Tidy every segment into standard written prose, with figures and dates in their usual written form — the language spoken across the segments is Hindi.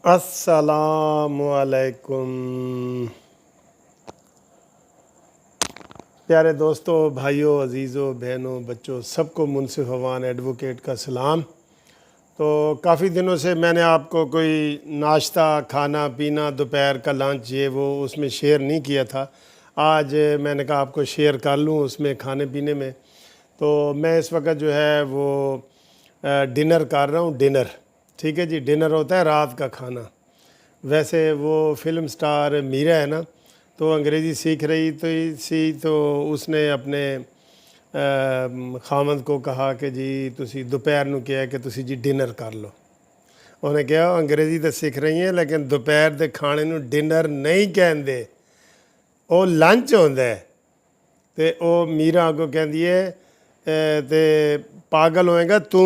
अस्सलामुअलैकुम प्यारे दोस्तों, भाइयों, अजीज़ों, बहनों, बच्चों, सबको मुनसिफ अवान एडवोकेट का सलाम। तो काफ़ी दिनों से मैंने आपको कोई नाश्ता, खाना पीना, दोपहर का लंच, ये वो उसमें शेयर नहीं किया था। आज मैंने कहा आपको शेयर कर लूँ उसमें खाने पीने में। तो मैं इस वक्त जो है वो डिनर कर रहा हूँ। डिनर, ठीक है जी, डिनर होता है रात का खाना। वैसे वो फिल्म स्टार मीरा है ना, तो अंग्रेज़ी सीख रही तो उसने अपने खामद को कहा कि जी तुसी दोपहर ਨੂੰ किया कि तुसी जी डिनर कर लो। ਉਹਨੇ ਕਿਹਾ अंग्रेज़ी तो सीख रही है लेकिन दोपहर के खाने ਨੂੰ डिनर नहीं कहते, ਉਹ लंच ਹੁੰਦਾ है। तो ਉਹ मीरा ਅੱਗੋਂ ਕਹਿੰਦੀ है ਤੇ पागल होएगा तू,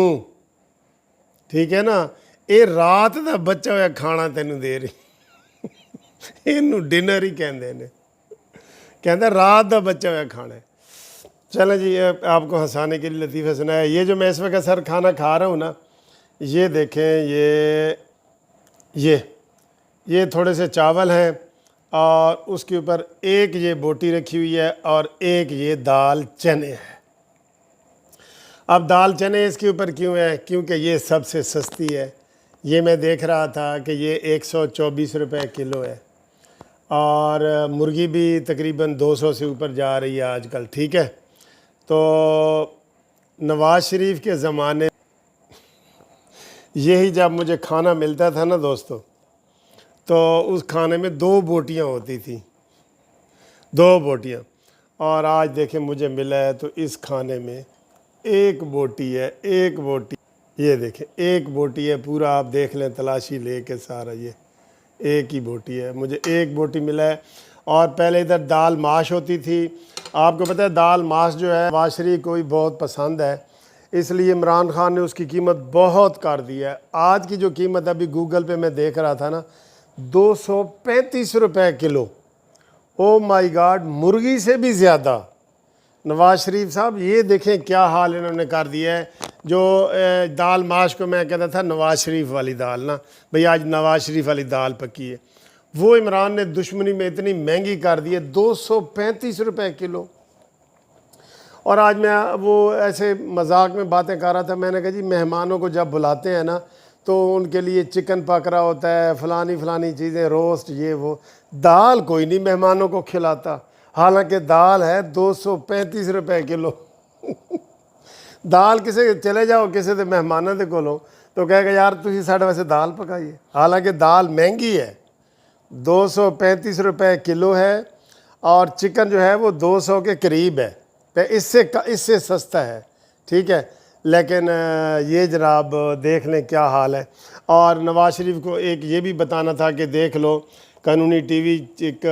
ठीक है ना, ये रात का बच्चा होया खाना तेनू दे रही, इनू डिनर ही कहते हैं। कहता रात का बच्चा होया खाना है। चलो जी, आपको हंसाने के लिए लतीफ़ा सुनाया। ये जो मैं इस वक्त सर खाना खा रहा हूँ ना, ये देखें, ये थोड़े से चावल हैं और उसके ऊपर एक ये बोटी रखी हुई है और एक ये दाल चने है। अब दाल चने इसके ऊपर क्यों है? क्योंकि ये सबसे सस्ती है। ये मैं देख रहा था कि ये 124 रुपये किलो है और मुर्गी भी तकरीबन 200 से ऊपर जा रही है आजकल, ठीक है। तो नवाज़ शरीफ के ज़माने यही जब मुझे खाना मिलता था ना दोस्तों, तो उस खाने में 2 बोटियां होती थी, 2 बोटियां। और आज देखें मुझे मिला है तो इस खाने में 1 बोटी है, 1 बोटी। ये देखें 1 बोटी है, पूरा आप देख लें तलाशी ले के सारा, ये 1 ही बोटी है, मुझे 1 बोटी मिला है। और पहले इधर दाल माश होती थी। आपको पता है दाल माश जो है नवाज़ शरीफ को भी बहुत पसंद है, इसलिए इमरान खान ने उसकी कीमत बहुत कर दी है। आज की जो कीमत अभी गूगल पे मैं देख रहा था ना, 235 रुपये किलो। ओ माय गॉड, मुर्गी से भी ज़्यादा। नवाज़ शरीफ साहब ये देखें क्या हाल इन्होंने कर दिया है। जो दाल माश को मैं कहता था नवाज़ शरीफ वाली दाल ना, भाई आज नवाज़ शरीफ वाली दाल पकी है, वो इमरान ने दुश्मनी में इतनी महंगी कर दी है, 235 रुपये किलो। और आज मैं वो ऐसे मजाक में बातें कर रहा था, मैंने कहा जी मेहमानों को जब बुलाते हैं ना तो उनके लिए चिकन पक रहा होता है, फ़लानी चीज़ें, रोस्ट, ये वो। दाल कोई नहीं मेहमानों को खिलाता, हालांकि दाल है 235 रुपये किलो। दाल किसे चले जाओ किसी के मेहमानों के कोलों तो कहेगा यार तुसी साढ़े वास्ते दाल पकाइए, हालांकि दाल महंगी है, 235 रुपये किलो है। और चिकन जो है वो 200 के करीब है, तो इससे सस्ता है, ठीक है। लेकिन ये जनाब देख लें क्या हाल है। और नवाज़ शरीफ को एक ये भी बताना था कि देख लो कानूनी टीवी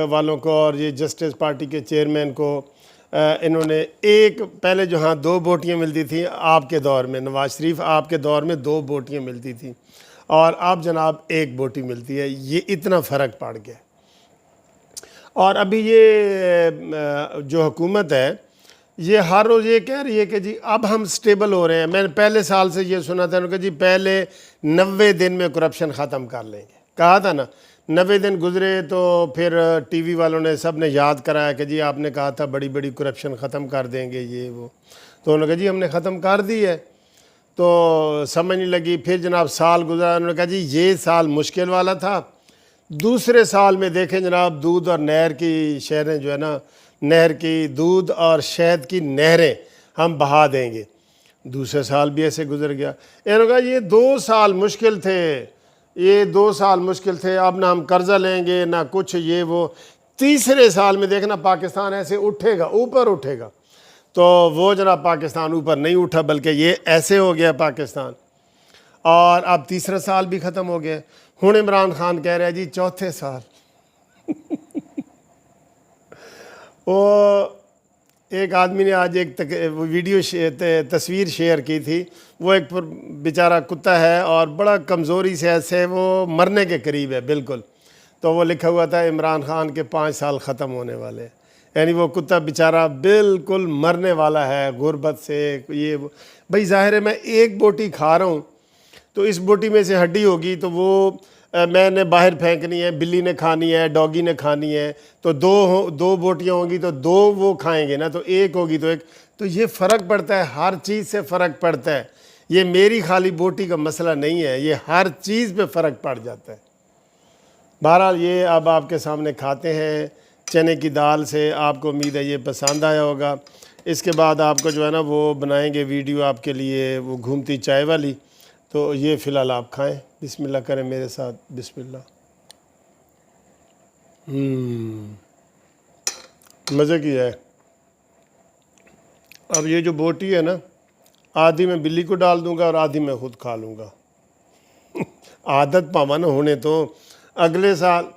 वालों को और ये जस्टिस पार्टी के चेयरमैन को, इन्होंने एक पहले जो हाँ 2 बोटियाँ मिलती थी आपके दौर में, नवाज़ शरीफ आपके दौर में 2 बोटियाँ मिलती थी और अब जनाब 1 बोटी मिलती है। ये इतना फ़र्क पड़ गया। और अभी ये जो हुकूमत है ये हर रोज़ ये कह रही है कि जी अब हम स्टेबल हो रहे हैं। मैंने पहले साल से ये सुना था कि जी पहले 90 दिन में करप्शन ख़त्म कर लेंगे, कहा था ना। 90 दिन गुजरे तो फिर टीवी वालों ने सब ने याद कराया कि जी आपने कहा था बड़ी बड़ी करप्शन ख़त्म कर देंगे, ये वो। तो उन्होंने कहा जी हमने ख़त्म कर दी है, तो समझ नहीं लगी। फिर जनाब साल गुजरा, उन्होंने कहा जी ये साल मुश्किल वाला था। दूसरे साल में देखें जनाब दूध और नहर की शहरें जो है ना, नहर की दूध और शहद की नहरें हम बहा देंगे। दूसरे साल भी ऐसे गुजर गया। इन्होंने कहा ये 2 साल मुश्किल थे, ये 2 साल मुश्किल थे, अब ना हम कर्जा लेंगे ना कुछ, ये वो। तीसरे साल में देखना पाकिस्तान ऐसे उठेगा, ऊपर उठेगा। तो वो जनाब पाकिस्तान ऊपर नहीं उठा, बल्कि ये ऐसे हो गया पाकिस्तान। और अब तीसरा साल भी ख़त्म हो गया। हुण इमरान खान कह रहा है जी चौथे साल। वो एक आदमी ने आज एक वीडियो तस्वीर शेयर की थी। वो एक बेचारा कुत्ता है और बड़ा कमज़ोरी से ऐसे वो मरने के करीब है बिल्कुल। तो वो लिखा हुआ था इमरान खान के 5 साल ख़त्म होने वाले, यानी वो कुत्ता बेचारा बिल्कुल मरने वाला है गुर्बत से, ये वो। भाई ज़ाहिर है मैं 1 बोटी खा रहा हूँ तो इस बोटी में से हड्डी होगी तो वो मैंने बाहर फेंकनी है, बिल्ली ने खानी है, डॉगी ने खानी है, तो दो बोटियाँ होंगी तो दो वो खाएंगे ना, तो एक होगी तो एक। तो ये फ़र्क पड़ता है, हर चीज़ से फ़र्क पड़ता है। ये मेरी खाली बोटी का मसला नहीं है, ये हर चीज़ पे फ़र्क पड़ जाता है। बहरहाल ये अब आपके सामने खाते हैं चने की दाल से। आपको उम्मीद है ये पसंद आया होगा। इसके बाद आपको जो है ना वो बनाएंगे वीडियो आपके लिए, वो घूमती चाय वाली। तो ये फ़िलहाल आप खाएं, बिस्मिल्लाह करें मेरे साथ, बिस्मिल्लाह। मज़े की है। अब ये जो बोटी है ना, आधी मैं बिल्ली को डाल दूंगा और आधी मैं खुद खा लूँगा। आदत पावन होने तो अगले साल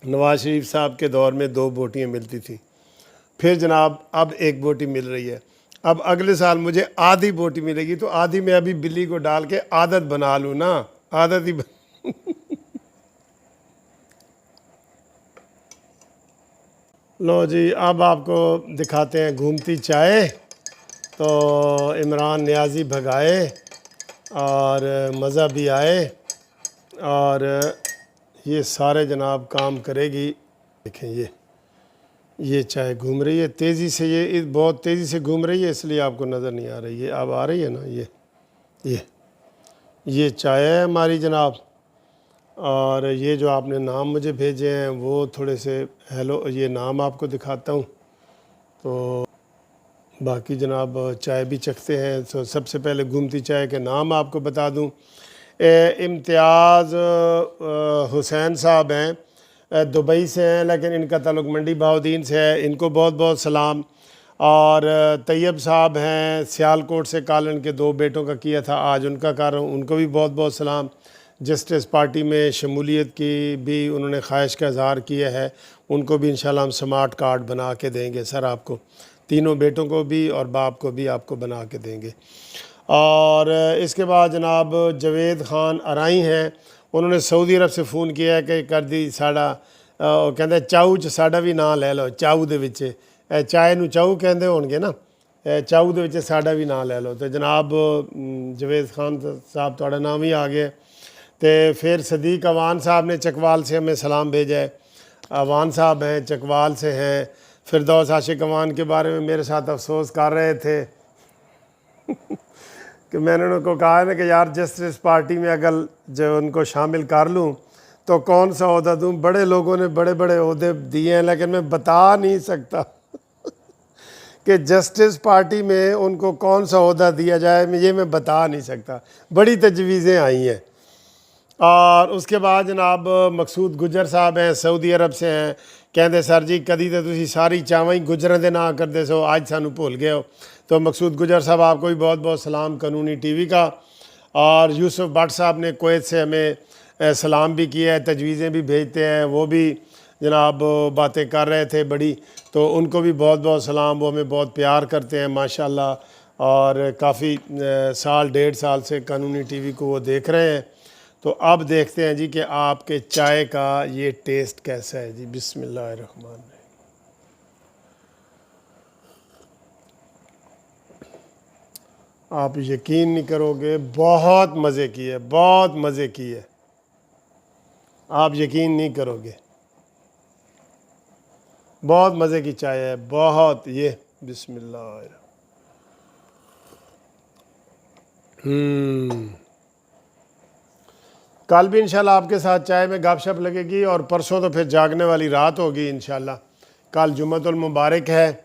नवाज शरीफ साहब के दौर में 2 बोटियाँ मिलती थी, फिर जनाब अब 1 बोटी मिल रही है। अब अगले साल मुझे आधी बोटी मिलेगी, तो आधी मैं अभी बिल्ली को डाल के आदत बना लूँ ना, आदत ही लो जी, अब आपको दिखाते हैं घूमती चाय। तो इमरान नियाज़ी भगाए और मज़ा भी आए, और ये सारे जनाब काम करेगी। देखें ये चाय घूम रही है तेज़ी से, ये बहुत तेज़ी से घूम रही है, इसलिए आपको नज़र नहीं आ रही है। अब आ रही है ना, ये चाय है हमारी जनाब। और ये जो आपने नाम मुझे भेजे हैं वो थोड़े से, हेलो, ये नाम आपको दिखाता हूँ। तो बाकी जनाब चाय भी चखते हैं। तो सबसे पहले घूमती चाय के नाम आपको बता दूँ। इम्तियाज़ हुसैन साहब हैं, दुबई से हैं, लेकिन इनका ताल्लुक़ मंडी बहाउद्दीन से है, इनको बहुत बहुत सलाम। और तैयब साहब हैं सियालकोट से, कालन के 2 बेटों का किया था, आज उनका कर रहा हूँ, उनको भी बहुत बहुत सलाम। जस्टिस पार्टी में शमूलियत की भी उन्होंने ख्वाहिश का इज़हार किया है, उनको भी इंशाल्लाह हम स्मार्ट कार्ड बना के देंगे सर आपको, तीनों बेटों को भी और बाप को भी आपको बना के देंगे। और इसके बाद जनाब जवेद ख़ान अराई हैं, उन्होंने सऊदी अरब से फ़ोन किया है कि कर दी साड़ा, कहते चाऊ च साड़ा भी नाम ले लो, चाऊ दे विच चाय नूं चाऊ कहते होणगे ना, चाऊ दे विच साड़ा भी नाम ले लो। तो जनाब जवेद ख़ान साहब तुहाड़ा नाम ही आ गया। तो फिर सदीक अवान साहब ने चकवाल से हमें सलाम भेजा है, अवान साहब हैं चकवाल से हैं। फिरदौस आशिक अवान के बारे में मेरे साथ अफसोस कर रहे थे कि मैंने उनको कहा ना कि यार जस्टिस पार्टी में अगर जो उनको शामिल कर लूँ तो कौन सा ओहदा दूँ। बड़े लोगों ने बड़े बड़े ओहदे दिए हैं, लेकिन मैं बता नहीं सकता कि जस्टिस पार्टी में उनको कौन सा ओहदा दिया जाए, ये मैं बता नहीं सकता। बड़ी तजवीज़ें आई हैं। और उसके बाद जनाब मकसूद गुजर साहब हैं, सऊदी अरब से हैं, कहते सर जी कदी तो तुसी सारी चावां ही गुजरां दे ना करदे सो, आज सानू भुल गए हो। तो मकसूद गुजर साहब आपको भी बहुत बहुत सलाम कानूनी टीवी का। और यूसुफ भट्ट साहब ने कुवैत से हमें सलाम भी किया है, तजवीज़ें भी भेजते हैं, वो भी जनाब बातें कर रहे थे बड़ी, तो उनको भी बहुत बहुत सलाम। वो हमें बहुत प्यार करते हैं माशाल्लाह, और काफ़ी साल 1.5 साल से कानूनी टीवी को वो देख रहे हैं। तो अब देखते हैं जी कि आपके चाय का ये टेस्ट कैसा है जी। बिस्मिल्लाहिर्रहमान। आप यकीन नहीं करोगे, बहुत मज़े की है, बहुत मज़े की है, आप यकीन नहीं करोगे, बहुत मज़े की चाय है, बहुत। ये बिस्मिल्लाह। कल भी इंशाल्लाह आपके साथ चाय में गपशप लगेगी, और परसों तो फिर जागने वाली रात होगी इंशाल्लाह। कल जुम्मतुल मुबारक है,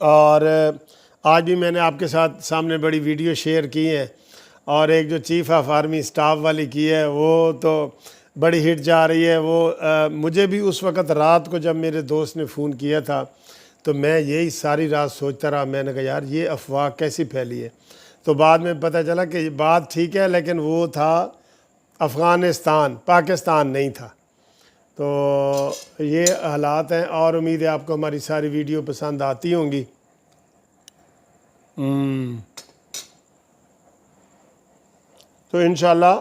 और आज भी मैंने आपके साथ सामने बड़ी वीडियो शेयर की है, और एक जो चीफ़ ऑफ आर्मी स्टाफ वाली की है वो तो बड़ी हिट जा रही है। वो मुझे भी उस वक़्त रात को जब मेरे दोस्त ने फ़ोन किया था तो मैं यही सारी रात सोचता रहा, मैंने कहा यार ये अफवाह कैसी फैली है। तो बाद में पता चला कि बात ठीक है, लेकिन वो था अफ़गानिस्तान, पाकिस्तान नहीं था। तो ये हालात हैं, और उम्मीद है आपको हमारी सारी वीडियो पसंद आती होंगी। तो इंशाल्लाह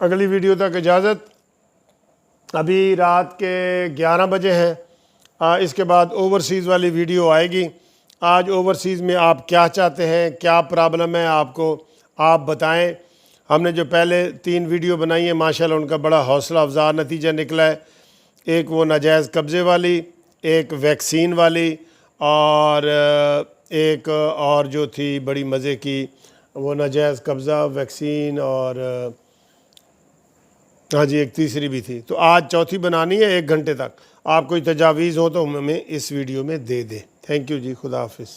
अगली वीडियो तक इजाज़त। अभी रात के 11 बजे हैं, इसके बाद ओवरसीज़ वाली वीडियो आएगी। आज ओवरसीज़ में आप क्या चाहते हैं, क्या प्रॉब्लम है आपको, आप बताएं। हमने जो पहले 3 वीडियो बनाई है माशाल्लाह उनका बड़ा हौसला अफजा नतीजा निकला है। एक वो नाजायज़ कब्ज़े वाली, एक वैक्सीन वाली, और एक और जो थी बड़ी मज़े की, वो नाजायज़ कब्ज़ा, वैक्सीन, और हाँ जी एक तीसरी भी थी। तो आज चौथी बनानी है 1 घंटे तक। आप कोई तजावीज़ हो तो हमें इस वीडियो में दे दें। थैंक यू जी, खुदा हाफिज़।